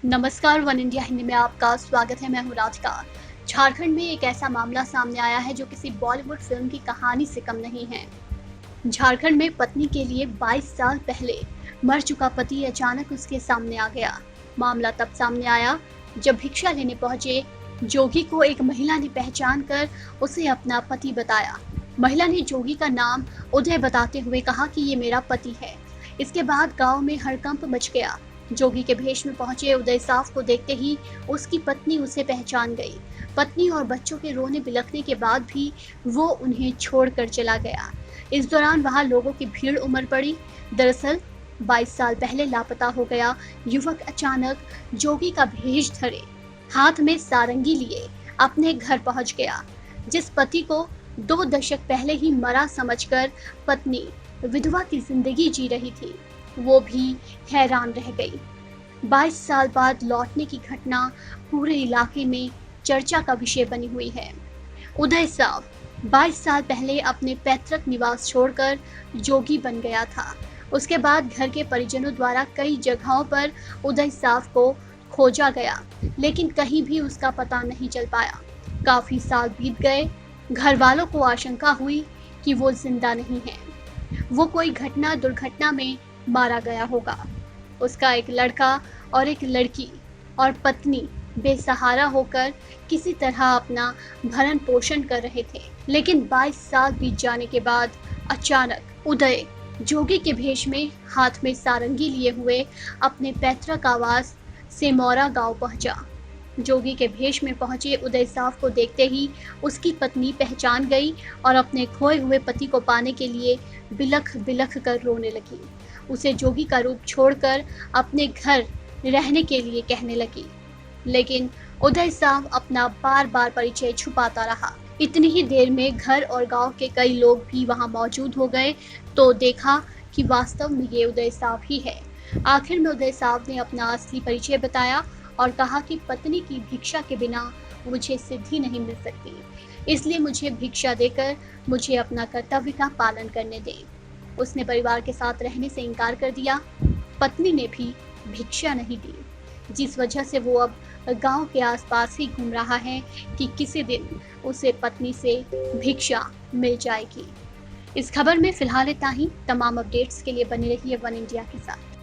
नमस्कार, one India Hindi में आपका स्वागत है। मैं हूँ राधिका। झारखंड में एक ऐसा मामला सामने आया है जो किसी बॉलीवुड फिल्म की कहानी से कम नहीं है। झारखंड में पत्नी के लिए 22 साल पहले मर चुका पति अचानक उसके सामने आ गया। मामला तब सामने आया जब भिक्षा लेने पहुंचे जोगी को एक महिला ने पहचान कर उसे अपना पति बताया। महिला ने जोगी का नाम उदय बताते हुए कहा कि ये मेरा पति है। इसके बाद गांव में हड़कंप मच गया। जोगी के भेष में पहुंचे उदय साफ को देखते ही उसकी पत्नी उसे पहचान गई। पत्नी और बच्चों के रोने बिलखने के बाद भी वो उन्हें छोड़कर चला गया। इस दौरान वहां लोगों की भीड़ उमड़ पड़ी। दरअसल 22 साल पहले लापता हो गया युवक अचानक जोगी का भेष धरे हाथ में सारंगी लिए अपने घर पहुंच गया। जिस पति को 2 दशक पहले ही मरा समझकर पत्नी विधवा की जिंदगी जी रही थी, वो भी हैरान रह गई। 22 साल बाद लौटने की घटना पूरे इलाके में चर्चा का विषय बनी हुई है। उदय साफ 22 साल पहले अपने पैतृक निवास छोड़कर जोगी बन गया था। उसके बाद घर के परिजनों द्वारा कई जगहों पर उदय साफ को खोजा गया, लेकिन कहीं भी उसका पता नहीं चल पाया। काफी साल बीत गए। घर वालों को आशंका हुई कि वो जिंदा नहीं है, वो कोई दुर्घटना में मारा गया होगा। उसका एक लड़का और एक लड़की और पत्नी बेसहारा होकर किसी तरह अपना भरण पोषण कर रहे थे। लेकिन 22 साल बीत जाने के बाद अचानक उदय जोगी के भेष में हाथ में सारंगी लिए हुए अपने पैतृक आवास सेमौरा गांव पहुंचा। जोगी के भेष में पहुंचे उदय साफ को देखते ही उसकी पत्नी पहचान गई और अपने खोए हुए पति को पाने के लिए बिलख बिलख कर रोने लगी। उसे जोगी का रूप छोड़कर अपने घर रहने के लिए कहने लगी, लेकिन उदय साफ अपना बार बार परिचय छुपाता रहा। इतनी ही देर में घर और गांव के कई लोग भी वहां मौजूद हो गए तो देखा कि वास्तव में ये उदय साफ ही है। आखिर में उदय साफ ने अपना असली परिचय बताया और कहा कि पत्नी की भिक्षा के बिना मुझे सिद्धि नहीं मिल सकती, इसलिए मुझे भिक्षा देकर मुझे अपना कर्तव्य का पालन करने दें। उसने परिवार के साथ रहने से इनकार कर दिया। पत्नी ने भी भिक्षा नहीं दी, जिस वजह से वो अब गांव के आसपास ही घूम रहा है कि किसी दिन उसे पत्नी से भिक्षा मिल जाएगी। इस खबर में फिलहाल इतना ही। तमाम अपडेट्स के लिए बने रहिए वन इंडिया के साथ।